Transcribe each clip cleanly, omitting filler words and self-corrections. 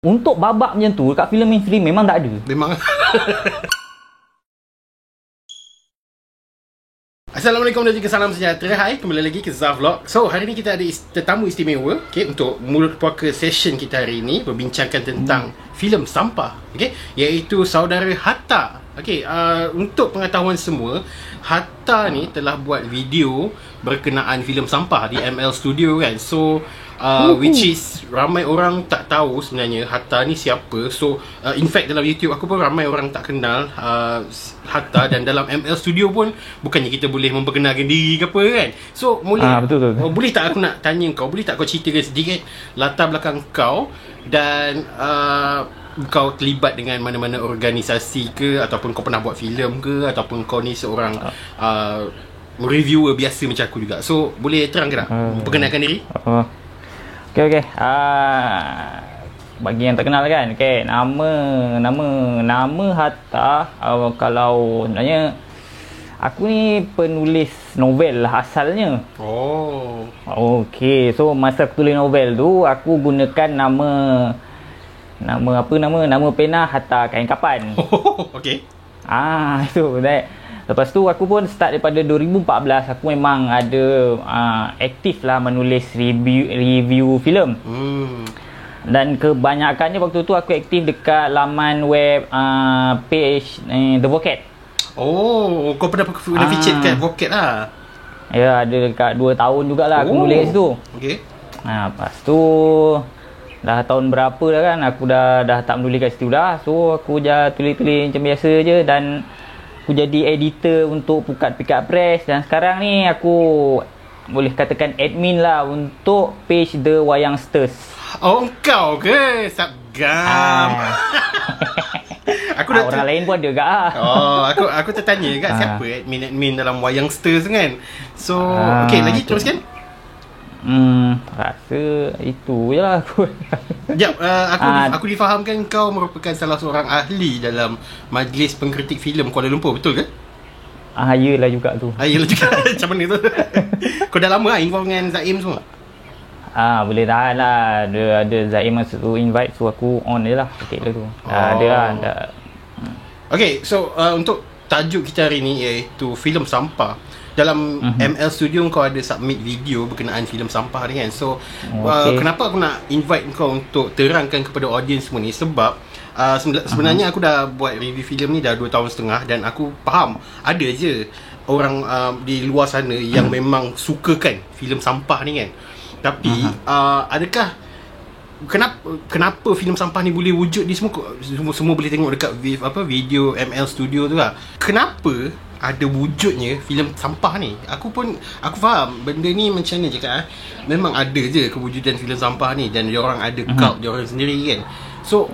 Untuk babak macam tu kat filem mainstream memang tak ada. Memang. Assalamualaikum dan juga salam sejahtera. Hai, kembali lagi ke Zah Vlog. So, hari ni kita ada tetamu istimewa, okay, untuk merupakan session kita hari ini, berbincangkan tentang filem sampah, okay, iaitu saudara Hatta. Okay, untuk pengetahuan semua, Hatta ni telah buat video berkenaan filem sampah di ML Studio kan. So, which is ramai orang tak tahu sebenarnya Hatta ni siapa. So in fact dalam YouTube aku pun ramai orang tak kenal Hatta. Dan dalam ML Studio pun bukannya kita boleh memperkenalkan diri ke apa kan. So betul. boleh tak aku nak tanya kau, boleh tak kau ceritakan sedikit latar belakang kau dan kau terlibat dengan mana-mana organisasi ke, ataupun kau pernah buat filem ke, ataupun kau ni seorang reviewer biasa macam aku juga. So boleh terang ke tak perkenalkan diri? Okey. Bagi yang tak kenal kan, okey, nama Hatta. Kalau sebenarnya aku ni penulis novel lah asalnya. Oh. Okey, so masa aku tulis novel tu aku gunakan nama pena Hatta Kain Kapan. Okey. Itu that. Lepas tu aku pun start daripada 2014 aku memang ada aktif lah menulis review filem. Dan kebanyakannya waktu tu aku aktif dekat laman web page The Vocat. Oh, kau pernah feature kat Vocat lah. Ya, ada dekat 2 tahun jugalah aku nulis tu. Okey. Lepas tu dah tahun berapa dah kan aku dah tak menulis kat situ dah. So aku je tulis-tulis macam biasa je, dan aku jadi editor untuk Pukat Pikat Press, dan sekarang ni aku boleh katakan admin lah untuk page The Wayangsters. Oh, kau ke? Sabgam. Aku dah orang lain pun ada juga lah. Oh, aku tertanya kat siapa admin dalam Wayangsters kan. So, okey, lagi teruskan. Rasa itu je lah aku. Sekejap, aku difahamkan kau merupakan salah seorang ahli dalam Majlis Pengkritik Filem Kuala Lumpur, betul ke? Yelah juga tu. Yelah juga. Macam mana tu? Kau dah lama lah involve dengan Zaim semua? Boleh tahan lah. Ada Zaim masa tu invite, so aku on je lah. Okay lah tu. Ada lah. Okay, so untuk tajuk kita hari ni iaitu filem sampah. Dalam ML Studio kau ada submit video berkenaan filem sampah ni kan. So kenapa aku nak invite kau untuk terangkan kepada audience semua ni, sebab sebenarnya aku dah buat review filem ni dah 2 tahun setengah, dan aku faham ada je orang di luar sana yang memang sukakan filem sampah ni kan. Tapi adakah kenapa filem sampah ni boleh wujud di semua boleh tengok dekat video ML Studio tu lah. Kenapa ada wujudnya filem sampah ni? Aku faham benda ni macam ni cakap memang ada je kewujudan filem sampah ni, dan diorang ada cult diorang sendiri kan. So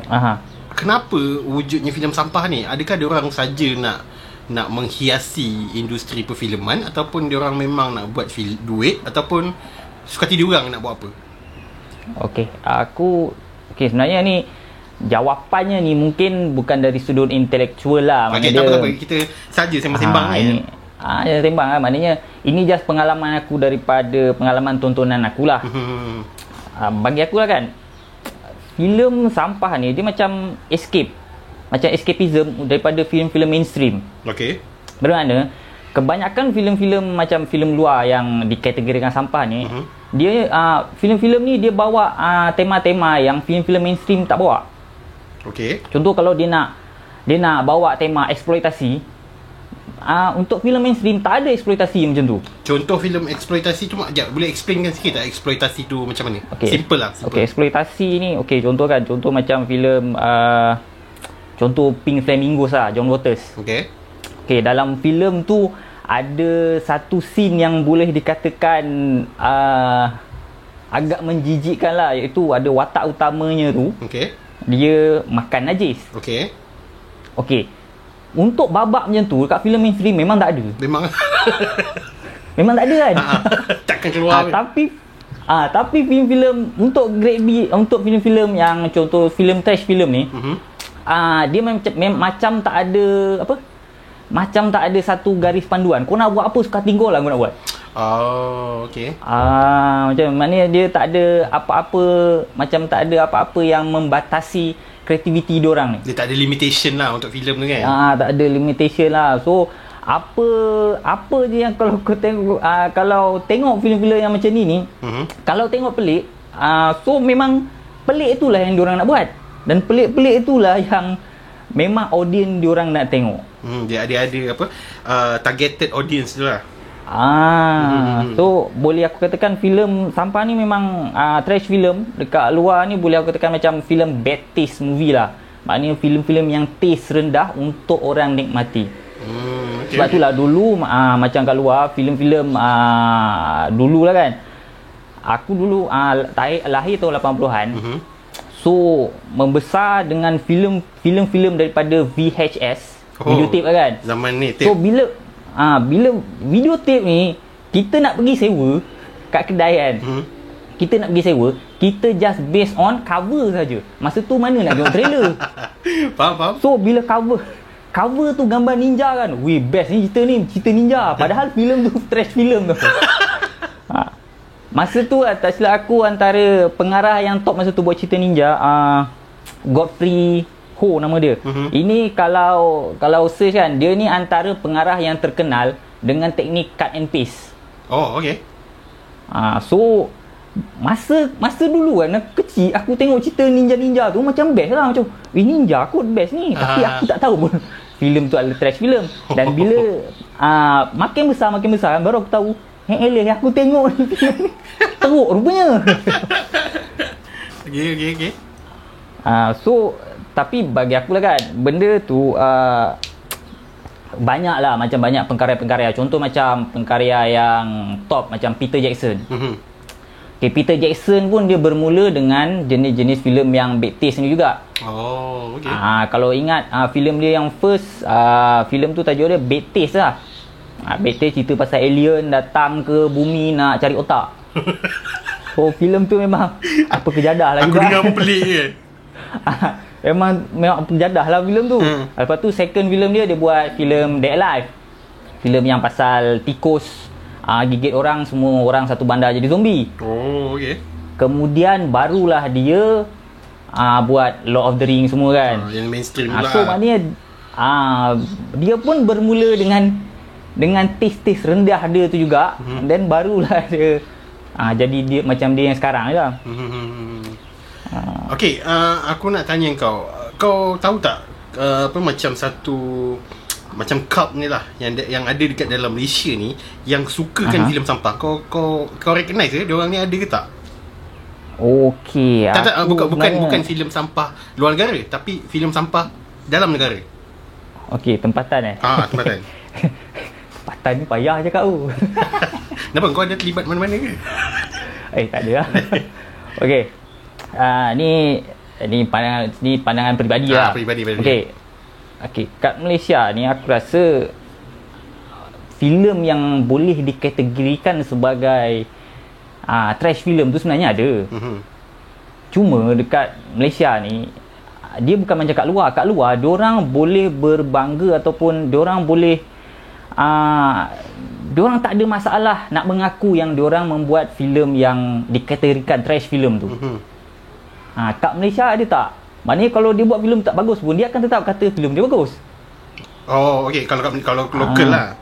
kenapa wujudnya filem sampah ni? Adakah diorang saja nak menghiasi industri perfilman, ataupun diorang memang nak buat duit, ataupun suka hati diorang nak buat apa? Okey, sebenarnya ni jawapannya ni mungkin bukan dari sudut intelektual lah. Okay, tak apa, kita saja sembang-sembang ni. Sembang lah. Maknanya ini just pengalaman aku daripada pengalaman tontonan aku lah. Bagi aku lah kan, filem sampah ni dia macam escapism daripada filem-filem mainstream. Okey. Bermakna kebanyakan filem-filem macam filem luar yang dikategorikan sampah ni, dia filem-filem ni dia bawa tema-tema yang filem-filem mainstream tak bawa. Okey. Contoh kalau dia nak bawa tema eksploitasi, untuk filem mainstream tak ada eksploitasi macam tu. Contoh filem eksploitasi tu boleh explainkan sikit tak eksploitasi tu macam mana? Simple lah. Okey, eksploitasi ni contoh macam filem contoh Pink Flamingos lah, John Waters. Okey, dalam filem tu ada satu scene yang boleh dikatakan agak menjijikkan lah, iaitu ada watak utamanya tu. Dia makan najis. Okey. Untuk babak macam tu kat filem mainstream memang tak ada. Memang tak ada kan? Takkan keluar. Tapi filem-filem untuk grade B, untuk filem-filem yang contoh filem trash filem ni, dia macam tak ada satu garis panduan. Kau nak buat apa suka hati kau lah kau nak buat. Oh, okey. Macam maknanya dia tak ada apa-apa, macam tak ada apa-apa yang membatasi kreativiti diorang ni. Dia tak ada limitation lah untuk filem tu kan. Tak ada limitation lah. So apa je yang kalau kau tengok, kalau tengok filem-filem yang macam ni kalau tengok pelik, so memang pelik itulah yang diorang nak buat, dan pelik-pelik itulah yang memang audience diorang nak tengok. Dia ada apa, targeted audience tu lah. So boleh aku katakan filem sampah ni memang trash film. Dekat luar ni boleh aku katakan macam filem bad taste movie lah. Maknanya filem-filem yang taste rendah untuk orang nikmati. Sebab itulah dulu macam kat luar filem-filem dulu lah kan. Aku dulu lahir tahun 80-an. So membesar dengan filem-filem daripada VHS, videotape lah kan. Zaman ni tape. So bila videotape ni kita nak pergi sewa kat kedai kan, kita nak pergi sewa, kita just based on cover saja. Masa tu mana nak tengok trailer. Faham. So bila cover tu gambar ninja kan, weh best ni cerita ninja, padahal filem tu trash filem tu. Masa tu tak silap aku, antara pengarah yang top masa tu buat cerita ninja, Godfrey Ho nama dia. Ini kalau search kan, dia ni antara pengarah yang terkenal dengan teknik cut and paste. Oh, okey. So masa dulu kan aku kecil, aku tengok cerita ninja tu macam best lah, macam ninja kot best ni. Tapi aku tak tahu pun filem tu adalah trash filem. Dan bila makin besar kan, baru aku tahu, aku tengok ni filem ni teruk rupanya. Okey. So tapi bagi aku lah kan, benda tu banyak lah, macam banyak pengkarya-pengkarya. Contoh macam pengkarya yang top macam Peter Jackson. Peter Jackson pun dia bermula dengan jenis-jenis filem yang bad taste ni juga. Oh, okey. Kalau ingat filem dia yang first, filem tu tajuk dia Bad Taste lah. Bad Taste cerita pasal alien datang ke bumi nak cari otak. So filem tu memang apa kejadah lah juga. Aku dengar pelik je. Memang penjadah lah filem tu. Lepas tu second filem dia buat filem Dead Alive. Filem yang pasal tikus gigit orang, semua orang satu bandar jadi zombie. Oh, okey. Kemudian barulah dia buat Lord of the Rings semua kan. Yang mainstream pula. So maknanya dia pun bermula dengan taste rendah dia tu juga. Dan barulah dia jadi dia macam dia yang sekarang je lah. Okey, aku nak tanya kau tahu tak apa macam satu macam cult ni lah yang ada dekat dalam Malaysia ni yang sukakan filem sampah. Kau recognize ke dia orang ni ada ke tak? Okey, tak, bukan filem sampah luar negara, tapi filem sampah dalam negara. Okey, tempatan tempatan. Tempatan ni payah je kau. Kenapa kau ada terlibat mana-mana ke? Tak ada lah. Okey. Ni pandangan peribadi lah. Peribadi. Okey, kat Malaysia ni aku rasa filem yang boleh dikategorikan sebagai trash filem tu sebenarnya ada. Cuma dekat Malaysia ni dia bukan macam kat luar. Kat luar diorang boleh berbangga ataupun diorang boleh diorang tak ada masalah nak mengaku yang diorang membuat filem yang dikategorikan trash filem tu. Kat Malaysia ada tak? Maknanya kalau dia buat filem tak bagus pun dia akan tetap kata filem dia bagus. Oh, okey. Kalau lokal lah.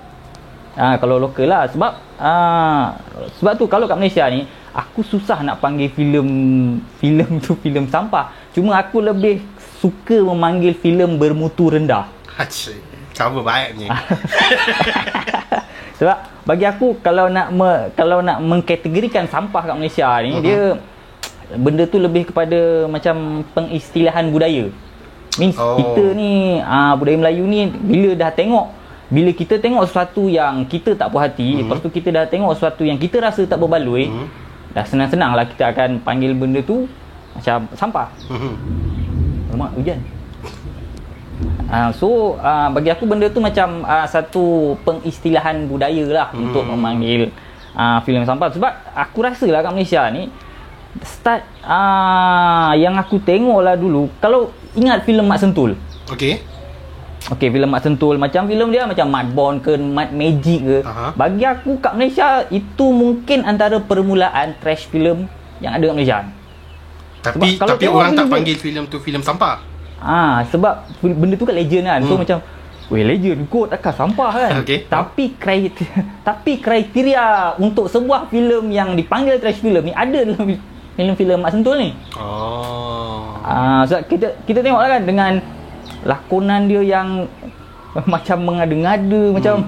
Kalau lokal lah. Sebab tu kalau kat Malaysia ni aku susah nak panggil filem tu filem sampah. Cuma aku lebih suka memanggil filem bermutu rendah. Cover baiknya. Sebab bagi aku kalau nak mengkategorikan sampah kat Malaysia ni, dia benda tu lebih kepada macam pengistilahan budaya. Means kita ni budaya Melayu ni bila kita tengok sesuatu yang kita tak puas hati, lepas tu kita dah tengok sesuatu yang kita rasa tak berbaloi, dah senang-senang lah kita akan panggil benda tu macam sampah. Alamak, hujan. So bagi aku benda tu macam satu pengistilahan budaya lah untuk memanggil filem sampah. Sebab aku rasa lah kat Malaysia ni start yang aku tengok lah dulu, kalau ingat filem Mak Sentul. Okey. okey, filem Mat Sentul, macam filem dia macam Mat Bond ke, Mat Magic ke. Bagi aku kat Malaysia itu mungkin antara permulaan trash filem yang ada kat Malaysia. Tapi orang tak panggil filem tu filem sampah. Sebab benda tu kan legend kan. So macam legend kot, takkan sampah kan. Tapi kriteria untuk sebuah filem yang dipanggil trash filem ni ada dalam filem-filem Mat Sentul ni. Sebab kita tengok lah kan, dengan lakonan dia yang macam mengada-ngada, macam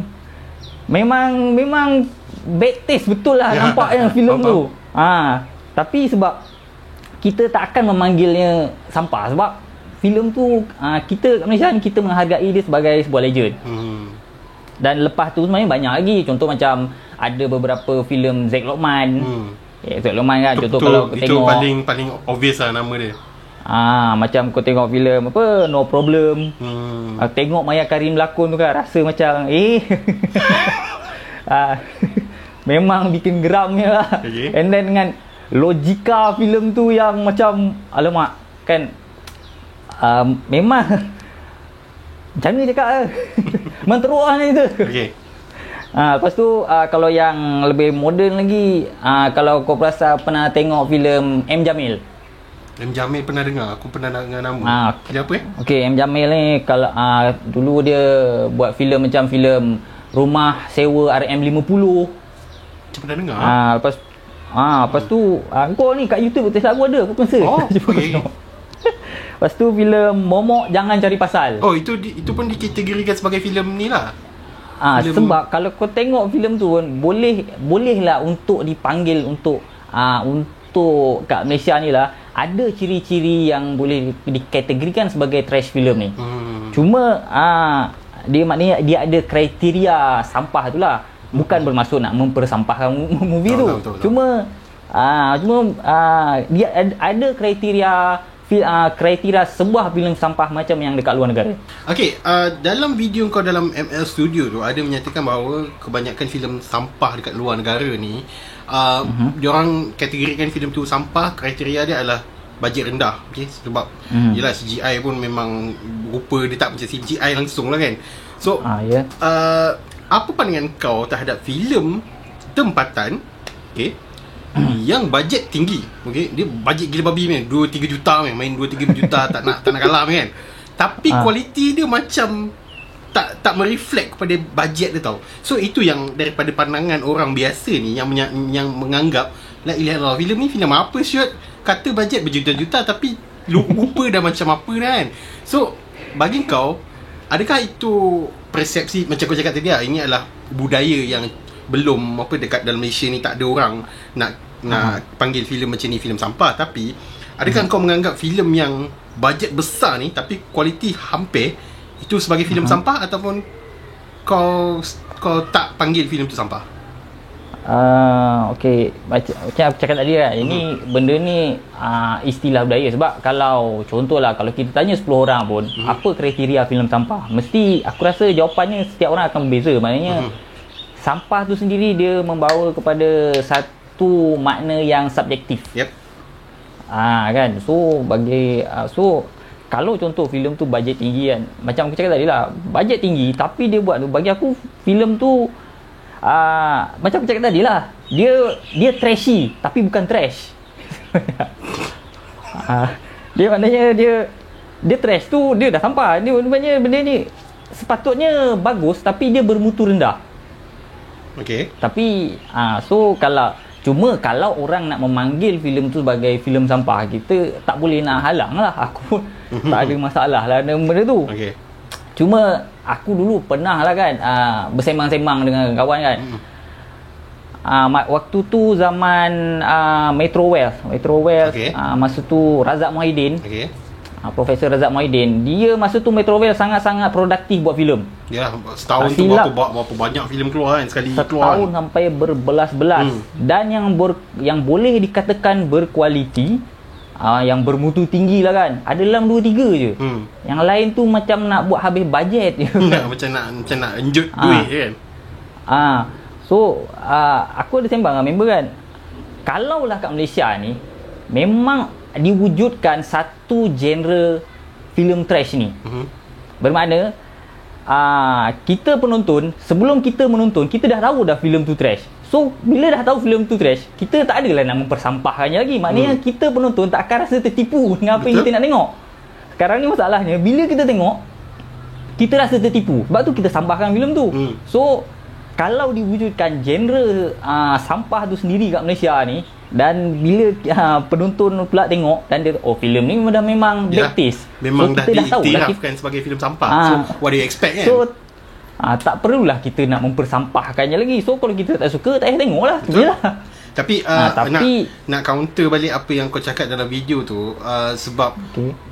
memang bad taste betul lah nampaknya filem tu. Tapi sebab kita tak akan memanggilnya sampah, sebab filem tu kita kat Malaysia ni, kita menghargai dia sebagai sebuah legend. Dan lepas tu sebenarnya banyak lagi. Contoh macam ada beberapa filem Zack Lokman. Zack Lokman kan, contoh kalau kau tengok paling obvious lah nama dia. Macam kau tengok filem apa, No Problem. Tengok Maya Karim berlakon tu kan, rasa macam memang bikin geramnya lah. And then dengan logika filem tu yang macam alamak kan, memang macam mana cakap menteruk lah ni tu. Lepas tu kalau yang lebih moden lagi, kalau kau perasan pernah tengok filem M. Jamil. M. Jamil pernah dengar, aku pernah dengar nama. Filem apa Okey, M. Jamil ni kalau dulu dia buat filem macam filem Rumah Sewa RM50. Macam pernah dengar. Lepas tu kau ni kat YouTube tak aku ada, aku pun search. Lepas tu filem Momok Jangan Cari Pasal. Itu pun dikategorikan sebagai filem ni lah. Sebab kalau kau tengok filem tu bolehlah untuk dipanggil untuk kat Malaysia ni lah, ada ciri-ciri yang boleh dikategorikan sebagai trash filem ni. Cuma dia maknanya dia ada kriteria sampah tu lah. Bukan bermaksud nak mempersampahkan movie tu. Cuma dia ada kriteria sebuah filem sampah macam yang dekat luar negara. Dalam video kau dalam ML Studio tu ada menyatakan bahawa kebanyakan filem sampah dekat luar negara ni diorang kategorikan filem tu sampah, kriteria dia adalah bajet rendah. Sebab yelah CGI pun memang rupa dia tak macam CGI langsung lah kan. So apa pandangan kau terhadap filem tempatan yang bajet tinggi, dia bajet gila babi kan, 2-3 juta kan, main 2-3 juta tak nak kalah kan, tapi kualiti dia macam tak mereflect kepada bajet dia tau. So itu yang daripada pandangan orang biasa ni yang menganggap la ilaha illallah, filem ni filem apa syut, kata bajet berjuta-juta tapi rupa dah macam apa dah kan. So bagi kau, adakah itu persepsi macam kau cakap tadi lah, ini adalah budaya yang belum dekat dalam Malaysia ni tak ada orang nak panggil filem macam ni filem sampah. Tapi adakah kau menganggap filem yang bajet besar ni tapi kualiti hampir itu sebagai filem sampah, ataupun kau tak panggil filem tu sampah? Okey, macam aku cakap tadi kan, ini benda ni istilah budaya. Sebab kalau contohlah, kalau kita tanya 10 orang pun apa kriteria filem sampah, mesti aku rasa jawapannya setiap orang akan berbeza. Maknanya sampah tu sendiri dia membawa kepada satu makna yang subjektif. Kan. So kalau contoh filem tu bajet tinggi kan, macam aku cakap tadi lah, bajet tinggi tapi dia buat tu, bagi aku filem tu macam aku cakap tadi lah, dia trashy tapi bukan trash. Dia maknanya dia trash tu, dia dah sampah. Dia maknanya benda ni sepatutnya bagus tapi dia bermutu rendah. Tapi so kalau orang nak memanggil filem tu sebagai filem sampah, kita tak boleh nak halang lah. Aku tak ada masalah lah dengan benda tu. Cuma aku dulu pernah lah kan bersembang-sembang dengan kawan kan. Waktu tu zaman Metro Wealth, masa tu Razak Muhyiddin, Profesor Razak Muhyiddin, dia masa tu Metro Wealth sangat-sangat produktif buat filem. Setahun tu berapa banyak filem keluar kan, sekali keluar setahun sampai berbelas-belas. Dan yang boleh dikatakan berkualiti, yang bermutu tinggi lah kan, ada dalam 2-3 je. Yang lain tu macam nak buat habis bajet je. Macam nak enjut duit kan. So aku ada sembang dengan member kan, kalaulah kat Malaysia ni memang diwujudkan satu genre filem trash ni, bermakna kita penonton, sebelum kita menonton, kita dah tahu dah filem tu trash. So bila dah tahu filem tu trash, kita tak adalah nak mempersampahkannya lagi. Maknanya kita penonton tak akan rasa tertipu dengan apa yang kita nak tengok. Sekarang ni masalahnya, bila kita tengok, kita rasa tertipu. Sebab tu kita sampahkan filem tu. So kalau diwujudkan genre sampah tu sendiri kat Malaysia ni, dan bila penonton pula tengok dan dia, oh filem ni memang bad taste, memang so, dah diiktirafkan sebagai filem sampah. So what do you expect kan? So tak perlulah kita nak mempersampahkannya lagi. So kalau kita tak suka, tak payah tengok lah. Tu je lah. Tapi, nak counter balik apa yang kau cakap dalam video tu, sebab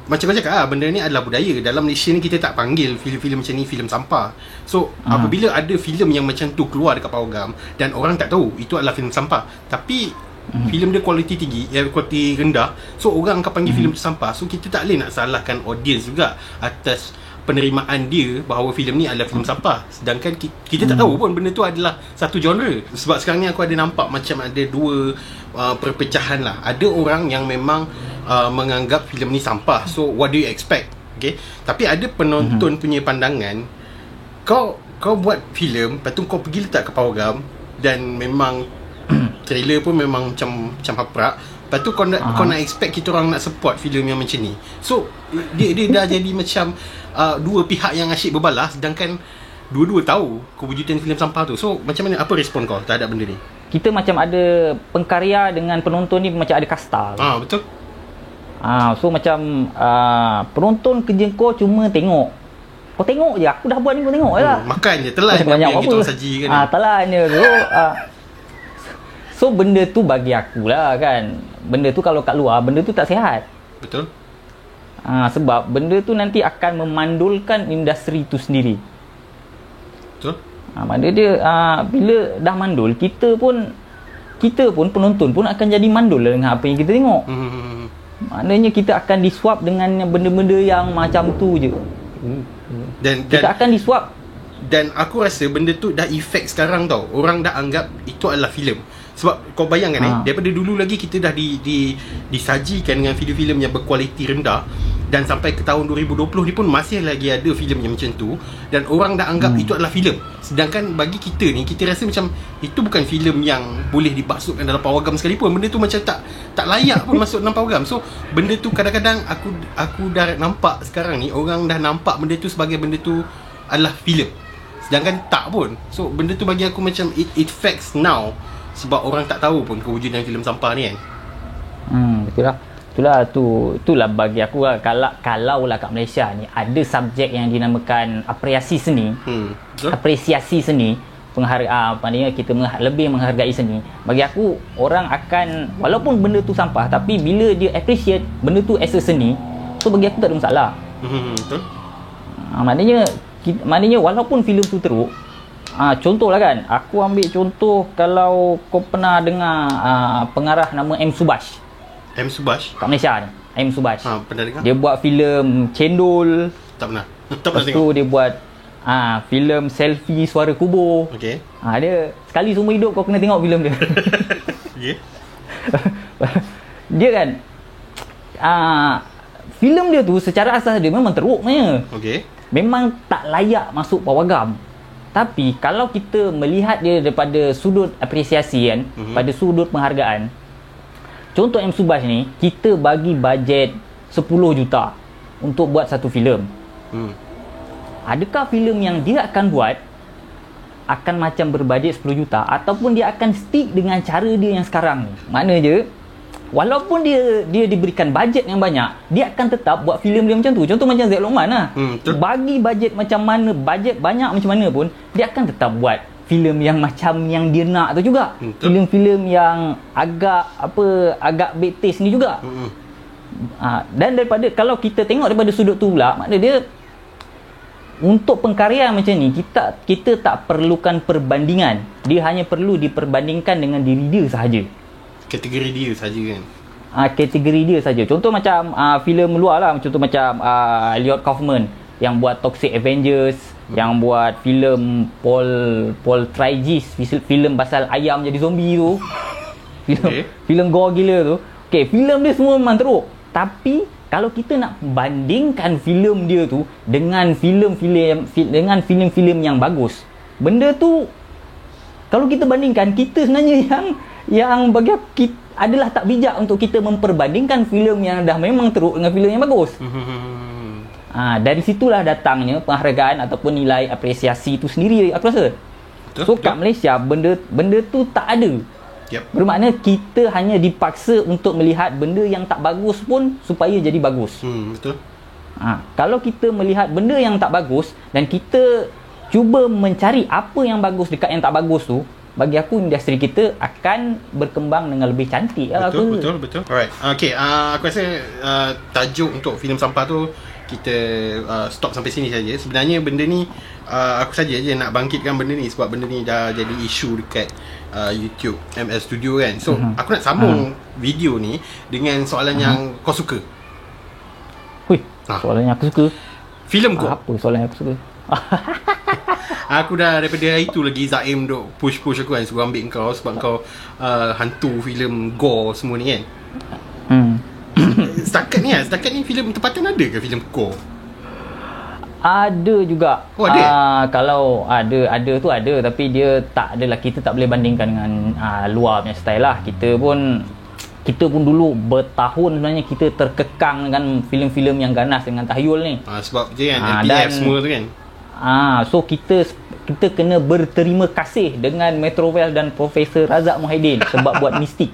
macam kau cakap benda ni adalah budaya. Dalam Malaysia ni kita tak panggil filem-filem macam ni filem sampah. So apabila ada filem yang macam tu keluar dekat pawagam dan orang tak tahu itu adalah filem sampah, tapi filem dia kualiti tinggi, kualiti rendah, so orang akan panggil filem tu sampah. So kita tak boleh nak salahkan audience juga atas penerimaan dia bahawa filem ni adalah filem sampah, sedangkan kita tak tahu pun benda tu adalah satu genre. Sebab sekarang ni aku ada nampak macam ada dua perpecahan lah. Ada orang yang memang menganggap filem ni sampah, so what do you expect? Okay? Tapi ada penonton punya pandangan, kau buat filem, lepas tu kau pergi letak ke pawagam, dan memang trailer pun memang macam haprak. Lepas tu kau nak expect kita orang nak support filem yang macam ni. So dia dah jadi macam dua pihak yang asyik berbalas, sedangkan dua-dua tahu kewujudan filem sampah tu. So macam mana, apa respon kau terhadap benda ni? Kita macam ada pengkarya dengan penonton ni macam ada kasta. Betul. So macam penonton kerja kau cuma tengok. Kau tengok je, aku dah buat ni kau tengok je lah. Makan je, telan apa yang kita orang saji kan. Telan je. So benda tu bagi aku lah kan, benda tu kalau kat luar, benda tu tak sihat. Betul. Sebab benda tu nanti akan memandulkan industri tu sendiri. Betul. Maknanya dia bila dah mandul, kita pun penonton pun akan jadi mandul dengan apa yang kita tengok. Maknanya kita akan disuap dengan benda-benda yang macam tu je. Dan kita akan disuap. Dan aku rasa benda tu dah efek sekarang tau. Orang dah anggap itu adalah filem. Sebab kau bayangkan daripada dulu lagi kita dah disajikan dengan filem-filem yang berkualiti rendah, dan sampai ke tahun 2020 ni pun masih lagi ada filem yang macam tu, dan orang dah anggap itu adalah filem. Sedangkan bagi kita ni, kita rasa macam itu bukan filem yang boleh dibasukkan dalam pawagam sekalipun. Benda tu macam tak layak pun masuk dalam pawagam. So benda tu kadang-kadang aku dah nampak sekarang ni orang dah nampak benda tu sebagai benda tu adalah filem, sedangkan tak pun. So benda tu bagi aku macam it facts now, sebab orang tak tahu pun kewujudan filem sampah ni kan. Itulah bagi aku lah. Kalau lah kat Malaysia ni ada subjek yang dinamakan apresiasi seni, apresiasi seni, maknanya kita lebih menghargai seni. Bagi aku, orang akan, walaupun benda tu sampah, tapi bila dia appreciate benda tu as a seni, so bagi aku tak ada masalah. Betul. Maknanya walaupun filem tu teruk, contohlah kan, aku ambil contoh, kalau kau pernah dengar pengarah nama M. Subhash kat Malaysia ni, M. Subhash. Pernah dengar? Dia buat filem Cendol. Tak pernah Lepas tu dia buat filem Selfie Suara Kubur. Okay. Dia sekali seumur hidup kau kena tengok filem dia. Okay. Dia kan filem dia tu secara asas dia memang teruk sebenarnya. Okay. Memang tak layak masuk pawagam. Tapi kalau kita melihat dia daripada sudut apresiasi kan, pada sudut penghargaan, contoh M. Subhash ni, kita bagi bajet 10 juta untuk buat satu filem. Adakah filem yang dia akan buat akan macam berbajet 10 juta, ataupun dia akan stick dengan cara dia yang sekarang ni? Maknanya je, walaupun dia diberikan bajet yang banyak, dia akan tetap buat filem dia macam tu. Contoh macam Zaid Lokman lah. Bagi bajet macam mana, bajet banyak macam mana pun, dia akan tetap buat filem yang macam yang dia nak tu juga. Filem-filem yang agak bad taste ni juga. Dan daripada, kalau kita tengok daripada sudut tu pula, maknanya dia, untuk pengkarya macam ni, kita tak perlukan perbandingan. Dia hanya perlu diperbandingkan dengan diri dia sahaja. Kategori dia saja kan. Kategori dia saja. Contoh macam filem luar lah, contoh macam Elliot Kaufman yang buat Toxic Avengers, yang buat filem Paul Trigis, filem pasal ayam jadi zombie tu. Filem gore gila tu. Filem dia semua memang teruk, tapi kalau kita nak bandingkan filem dia tu dengan filem-filem yang bagus, benda tu kalau kita bandingkan, kita sebenarnya yang bagi kita adalah tak bijak untuk kita memperbandingkan filem yang dah memang teruk dengan filem yang bagus. Dari situlah datangnya penghargaan ataupun nilai apresiasi tu sendiri, aku rasa. So kat Malaysia benda tu tak ada. Bermakna kita hanya dipaksa untuk melihat benda yang tak bagus pun supaya jadi bagus. Betul. Kalau kita melihat benda yang tak bagus dan kita cuba mencari apa yang bagus dekat yang tak bagus tu, bagi aku industri kita akan berkembang dengan lebih cantik. Betul. Alright. Okay, aku rasa tajuk untuk filem sampah tu kita stop sampai sini saja. Sebenarnya benda ni aku saja je nak bangkitkan benda ni sebab benda ni dah jadi isu dekat YouTube ML Studio kan. So aku nak sambung video ni dengan soalan yang kau suka. Soalan yang aku suka. Filem kau. Apa soalan yang aku suka? Aku dah daripada hari tu lagi Zaim duk push aku kan, suruh ambil kau sebab kau hantu filem gore semua ni kan. Setakat ni filem tempatan ada ke filem gore? Ada juga. Ada? Kalau ada tu ada, tapi dia tak adalah, kita tak boleh bandingkan dengan luar punya style lah. Kita pun dulu bertahun sebenarnya kita terkekang dengan filem-filem yang ganas dengan tahyul ni. Sebab je kan LPF semua tu kan. So kita kena berterima kasih dengan Metrovel dan Profesor Razak Muhyiddin sebab buat Mistik.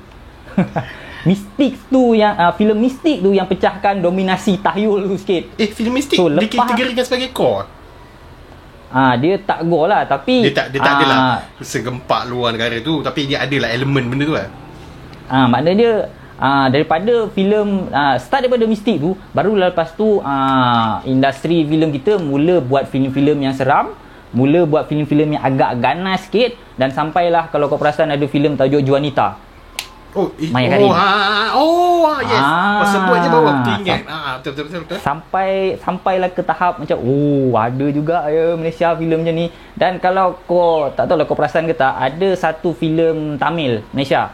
Mistik tu yang filem Mistik tu yang pecahkan dominasi tahyul tu sikit. Filem Mistik dikategorikan sebagai core. Dia tak gore lah, tapi dia tak adalah segempak luar negara tu, tapi dia adalah elemen benda tu lah. Maknanya dia daripada filem start daripada Mistik tu, baru lepas tu industri filem kita mula buat filem-filem yang seram, mula buat filem-filem yang agak ganas sikit, dan sampailah kalau kau perasan ada filem tajuk Juanita. Maya Karim. Yes. Kau sebut je baru aku teringat. Betul. Sampailah ke tahap macam ada juga ya Malaysia filem macam ni. Dan kalau kau tak tahu lah kau perasan ke tak, ada satu filem Tamil Malaysia.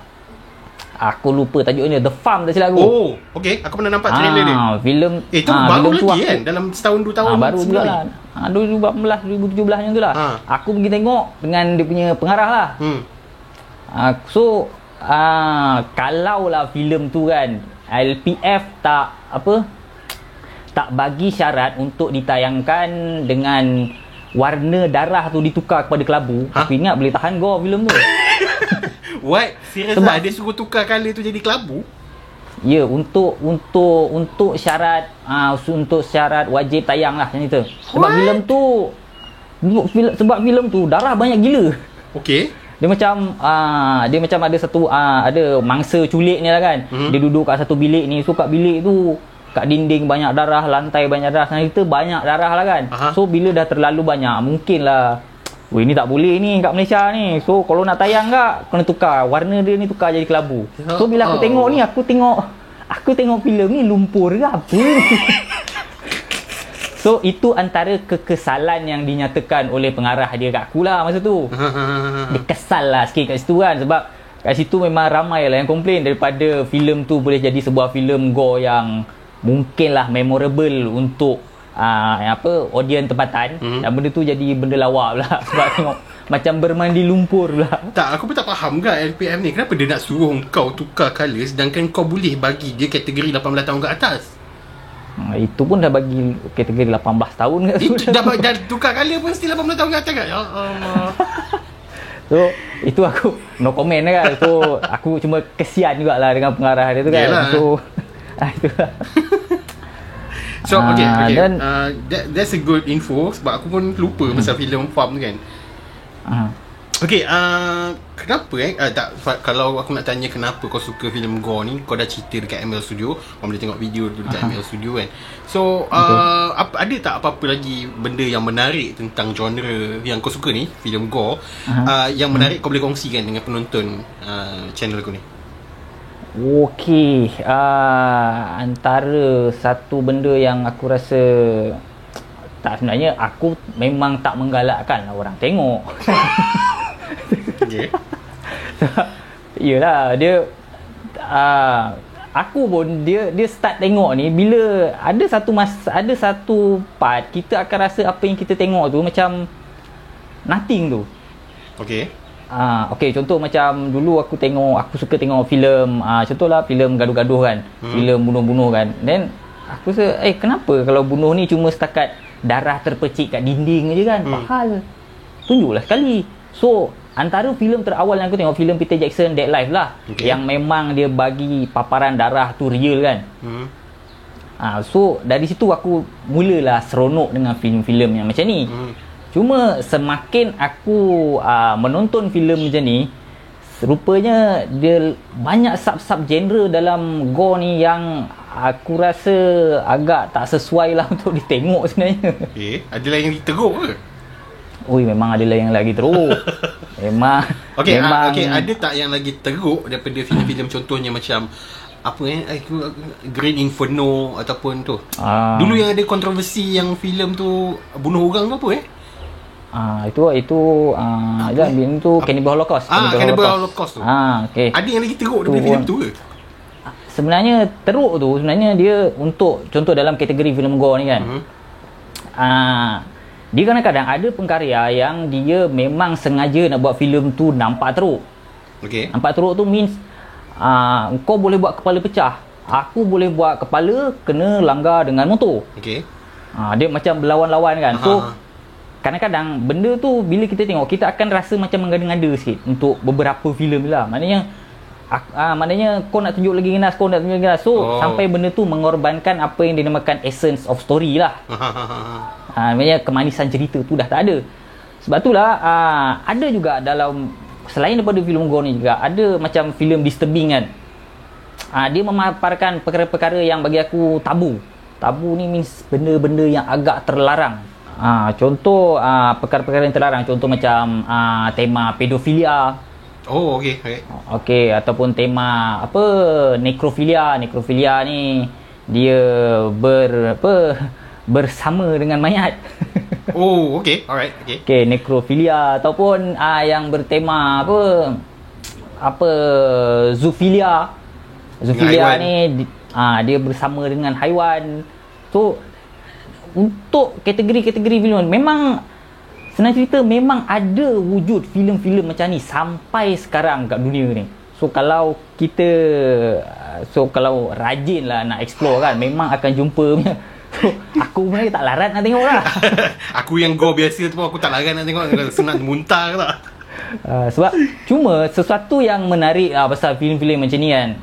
Aku lupa tajuknya, The Farm tak silap aku. Okay, aku pernah nampak trailer dia. Filem itu baru lagi kan, dalam setahun 2 tahun baru juga lah. 2018 2017 macam tu lah. Aku pergi tengok dengan dia punya pengarah lah. So kalau lah filem tu kan LPF tak bagi syarat untuk ditayangkan dengan warna darah tu ditukar kepada kelabu, aku ingat boleh tahan gore filem tu. What? Serius lah? Dia suruh tukar colour tu jadi kelabu? Ya, untuk syarat untuk syarat wajib tayang lah macam tu. Sebab filem tu darah banyak gila. Okey. Dia macam ada satu ada mangsa culik ni lah kan. Dia duduk kat satu bilik ni. So kat bilik tu, kat dinding banyak darah, lantai banyak darah, sana kita banyak darah lah kan. So bila dah terlalu banyak, mungkin lah ni tak boleh ni kat Malaysia ni. So kalau nak tayang tak, kena tukar warna dia ni, tukar jadi kelabu. So bila aku tengok ni, aku tengok filem ni lumpur ke apa. So itu antara kekesalan yang dinyatakan oleh pengarah dia kat aku lah masa tu. Dia kesal lah sikit kat situ kan, sebab kat situ memang ramai lah yang komplain daripada filem tu boleh jadi sebuah filem gore yang mungkinlah memorable untuk audience tempatan. Dan benda tu jadi benda lawak pula sebab tengok macam bermandi lumpur pula. Tak, aku pun tak faham kan LPM ni, kenapa dia nak suruh kau tukar colour sedangkan kau boleh bagi dia kategori 18 tahun ke atas. Itu pun dah bagi kategori 18 tahun ke. Itu dah tukar colour pun still 18 tahun ke atas kan. Ya Allah. So itu aku no comment lah kan. So aku cuma kesian jugalah dengan pengarah dia tu kan. Yalah. So itulah. So okay. Dan that's a good info sebab aku pun lupa pasal filem Farm tu kan. Okay, kenapa kalau aku nak tanya kenapa kau suka filem gore ni, kau dah cerita dekat ML Studio, kau boleh tengok video tu dekat ML Studio kan. So ada tak apa-apa lagi benda yang menarik tentang genre yang kau suka ni, filem gore, yang menarik kau boleh kongsikan dengan penonton channel aku ni? Okey, antara satu benda yang aku rasa sebenarnya aku memang tak menggalakkan orang tengok. Okay. Yelah, dia aku pun dia start tengok ni bila ada satu part kita akan rasa apa yang kita tengok tu macam nothing tu. Okey. Okey, contoh macam dulu aku suka tengok filem, contohlah filem gaduh-gaduh kan, filem bunuh-bunuh kan. Then aku rasa kenapa kalau bunuh ni cuma setakat darah terpercik kat dinding je kan. Padahal tunjuklah sekali. So antara filem terawal yang aku tengok filem Peter Jackson Dead Life lah, yang memang dia bagi paparan darah tu real kan. So dari situ aku mulalah seronok dengan filem-filem yang macam ni. Cuma semakin aku menonton filem macam ni, rupanya dia banyak sub-sub genre dalam gore ni yang aku rasa agak tak sesuai lah untuk ditengok sebenarnya. Adalah yang diteruk ke? Memang adalah yang lagi teruk. Memang. Okey, ada tak yang lagi teruk daripada filem-filem contohnya macam Green Inferno ataupun tu? Dulu yang ada kontroversi yang filem tu bunuh orang tu apa itu Cannibal Holocaust. Cannibal Holocaust tu. Okay. Ada yang lagi teruk daripada filem tu ke? Sebenarnya teruk tu sebenarnya dia untuk contoh dalam kategori filem gore ni kan. Dia kadang-kadang ada pengkarya yang dia memang sengaja nak buat filem tu nampak teruk. Nampak teruk tu means kau boleh buat kepala pecah, aku boleh buat kepala kena langgar dengan motor. Dia macam berlawan-lawan kan. So kadang-kadang benda tu bila kita tengok kita akan rasa macam mengada-ngada sikit untuk beberapa filem lah. Maknanya kau nak tunjuk lagi ganas, so sampai benda tu mengorbankan apa yang dinamakan essence of story lah. Maksudnya kemanisan cerita tu dah tak ada. Sebab itulah ada juga dalam, selain daripada filem gore ni juga ada macam filem disturbing kan. Dia memaparkan perkara-perkara yang bagi aku tabu. Tabu ni means benda-benda yang agak terlarang. Contoh perkara-perkara yang terlarang, contoh macam tema pedofilia. Okey, ataupun tema nekrofilia. Nekrofilia ni dia bersama dengan mayat. Okey, nekrofilia ataupun yang bertema zoofilia. Zoofilia ni dia bersama dengan haiwan. So untuk kategori-kategori filem memang senang cerita memang ada wujud filem-filem macam ni sampai sekarang kat dunia ni. So kalau rajin lah nak explore kan, memang akan jumpa punya. So aku sebenarnya tak larat nak tengok lah. Aku yang go biasa tu pun aku tak larat nak tengok, senang muntah ke tak. Sebab cuma sesuatu yang menarik pasal filem-filem macam ni kan,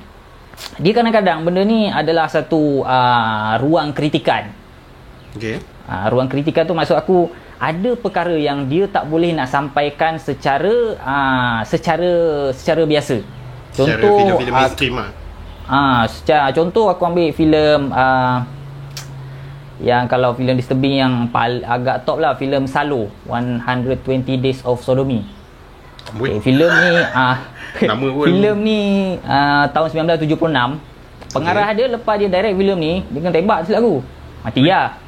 dia kadang-kadang benda ni adalah satu ruang kritikan. Ruang kritikan tu maksud aku ada perkara yang dia tak boleh nak sampaikan secara biasa. Contoh filem-filem mainstream contoh aku ambil filem yang kalau filem disturbing yang agak top lah, filem Salo 120 Days of Sodomy. Filem ni filem ni tahun 1976. Pengarah dia lepas dia direct filem ni, dia kena tembak silap aku. Mati lah.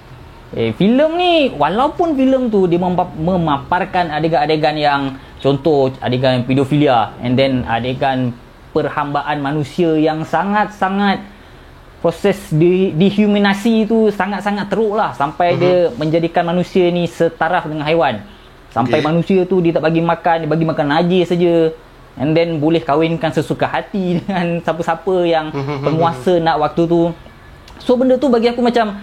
Filem ni walaupun filem tu dia memaparkan adegan-adegan yang contoh adegan pedofilia and then adegan perhambaan manusia yang sangat-sangat proses dehumanasi tu sangat-sangat teruk lah sampai dia menjadikan manusia ni setaraf dengan haiwan. Sampai manusia tu dia tak bagi makan, dia bagi makan najis saja. And then boleh kahwinkan sesuka hati dengan siapa-siapa yang penguasa nak waktu tu. So benda tu bagi aku macam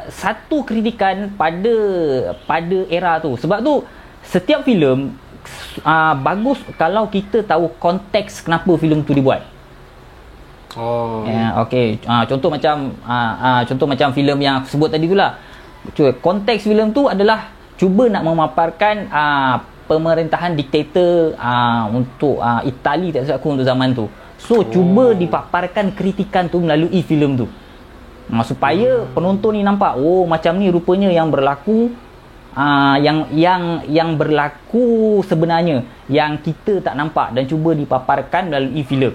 satu kritikan pada era tu. Sebab tu setiap filem bagus kalau kita tahu konteks kenapa filem tu dibuat. Contoh macam filem yang aku sebut tadi tu lah. Konteks filem tu adalah cuba nak memaparkan pemerintahan diktator untuk Itali tak silap aku untuk zaman tu. So cuba dipaparkan kritikan tu melalui filem tu. Supaya penonton ni nampak macam ni rupanya yang berlaku yang berlaku sebenarnya yang kita tak nampak dan cuba dipaparkan melalui filem.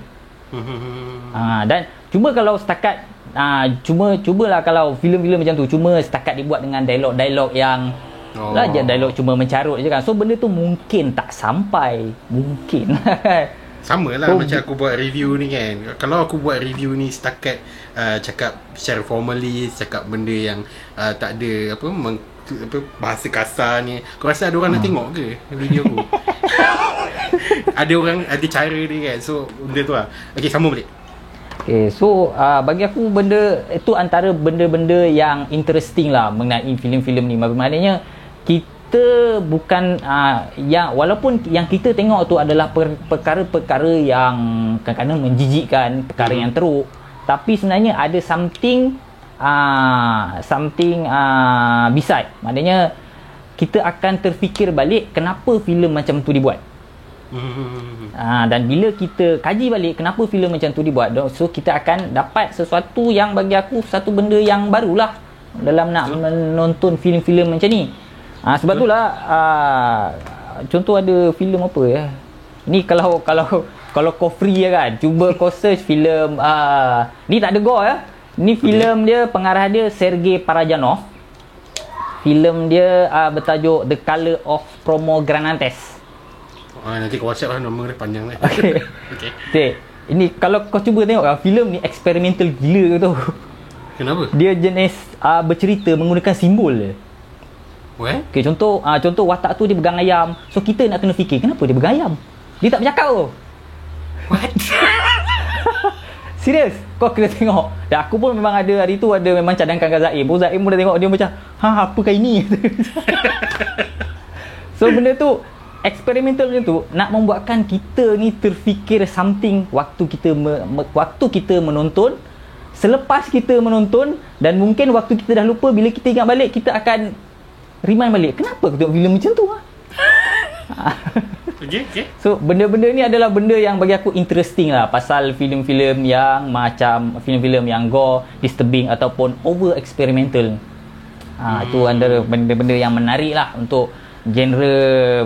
Dan cuba kalau setakat cubalah kalau filem-filem macam tu cuma setakat dibuat dengan dialog-dialog yang dialog cuma mencarut je kan. So benda tu mungkin tak sampai, mungkin Sama lah macam aku buat review ni kan. Kalau aku buat review ni setakat cakap secara formally, cakap benda yang tak ada bahasa kasar ni, kau rasa ada orang nak tengok ke video aku? Ada orang, ada cara dia kan. So benda tu lah. Okay, sambung balik. Okay, so bagi aku benda itu antara benda-benda yang interesting lah mengenai filem-filem ni. Maknanya kita bukan yang walaupun yang kita tengok tu adalah perkara-perkara yang kadang-kadang menjijikkan, perkara yang teruk, tapi sebenarnya ada something beside. Maknanya kita akan terfikir balik kenapa filem macam tu dibuat. Dan bila kita kaji balik kenapa filem macam tu dibuat, so kita akan dapat sesuatu yang bagi aku satu benda yang barulah dalam nak menonton filem-filem macam ni. Sebab itulah contoh ada filem apa ya. Ni kalau kau free kan, cuba kau search filem ni tak ada gore ya. Ni filem dia, pengarah dia Sergei Parajanov. Filem dia bertajuk The Color of Pomegranates. Nanti kau WhatsApp lah, nama dia panjang lah. Okay. Ini kalau kau cuba tengok filem ni eksperimental gila tu. Kenapa? Dia jenis bercerita menggunakan simbol je. Okay, contoh watak tu dia pegang ayam. So kita nak kena fikir kenapa dia pegang ayam. Dia tak bercakap tu. What? Serius, kau kena tengok. Dan aku pun memang ada hari tu ada memang cadangkan kat Zaim. Zaim pun dah tengok, dia macam apakah ini? So benda tu eksperimental macam tu nak membuatkan kita ni terfikir something waktu kita menonton, selepas kita menonton, dan mungkin waktu kita dah lupa, bila kita ingat balik kita akan remind balik kenapa aku tengok filem macam tu Okay. So benda-benda ni adalah benda yang bagi aku interesting lah pasal filem-filem yang macam filem-filem yang gore, disturbing ataupun over experimental. Itu antara benda-benda yang menarik lah untuk genre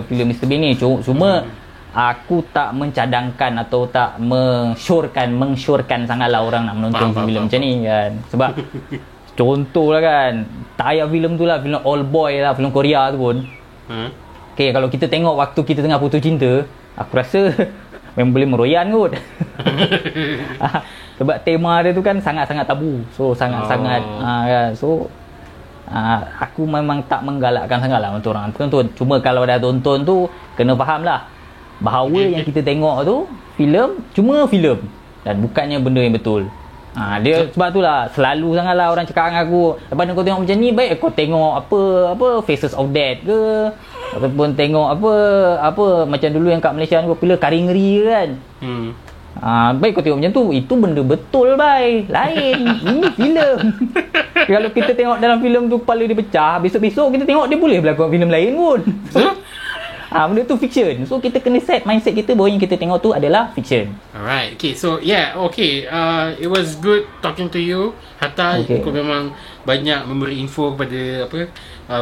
filem disturbing ni. Cuma aku tak mencadangkan atau tak mengsyorkan sangatlah orang nak menonton filem macam ni kan. Sebab contoh lah kan, tak payah filem tu lah, filem Old Boy lah, filem Korea tu pun. Okay, kalau kita tengok waktu kita tengah putus cinta, aku rasa memang boleh meroyan kot. Sebab tema dia tu kan sangat-sangat tabu. So sangat-sangat kan. So aku memang tak menggalakkan sangatlah untuk orang tonton. Cuma kalau dah tonton tu kena faham lah bahawa yang kita tengok tu filem, cuma filem dan bukannya benda yang betul. Dia sebab itulah selalu sangatlah orang cakap dengan aku, lepas kau tengok macam ni, baik kau tengok apa Faces of Death ke, ataupun tengok apa macam dulu yang kat Malaysia ni popular Kari Ngeri kan. Baik kau tengok macam tu, itu benda betul baik. Lain, ini filem. Kalau kita tengok dalam filem tu kepala dia pecah, besok-besok kita tengok dia boleh berlakon filem lain pun. Benda tu fiction. So kita kena set mindset kita bahawa yang kita tengok tu adalah fiction. Alright. Okay, so yeah, okay. It was good talking to you, Hatta. Kau memang banyak memberi info kepada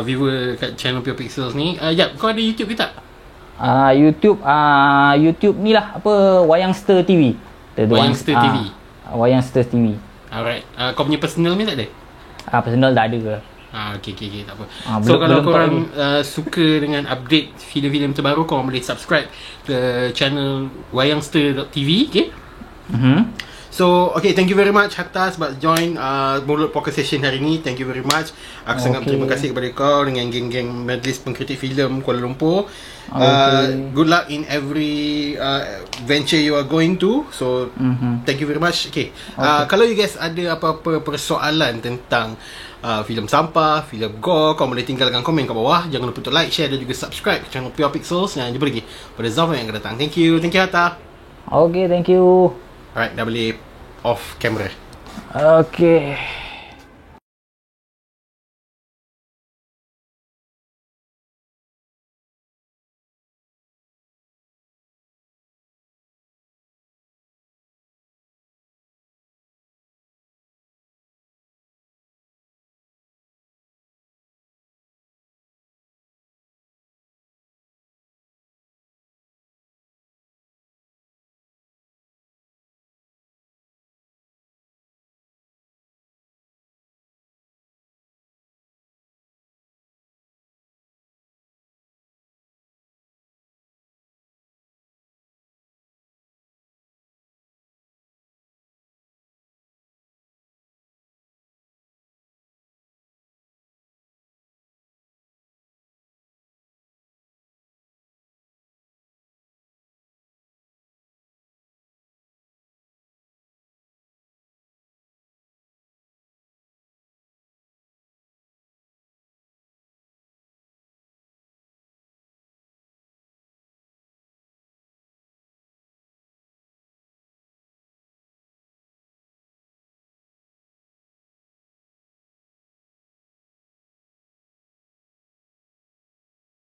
viewer kat channel Pure Pixels ni. Kau ada YouTube ke tak? YouTube ni lah Wayangster TV. Wayangster TV. Wayangster TV. Alright. Kau punya personal ni tak ada? Personal tak ada ke? Okay, tak apa. So kalau korang suka dengan update filem-filem terbaru, korang boleh subscribe ke channel Wayangster.tv. Okay. So thank you very much Hatta sebab join Mulut Poker Session hari ni. Thank you very much. Aku sangat berterima kasih kepada kau dengan geng-geng Majlis Pengkritik Filem Kuala Lumpur. Good luck in every venture you are going to. So thank you very much. Kalau you guys ada apa-apa persoalan tentang filem sampah, filem gore, kau boleh tinggalkan komen kat bawah. Jangan lupa untuk like, share dan juga subscribe ke channel Pure Pixels. Dan jumpa lagi pada Zafar yang akan datang. Thank you Hatta. Thank you. Alright, dah boleh off camera.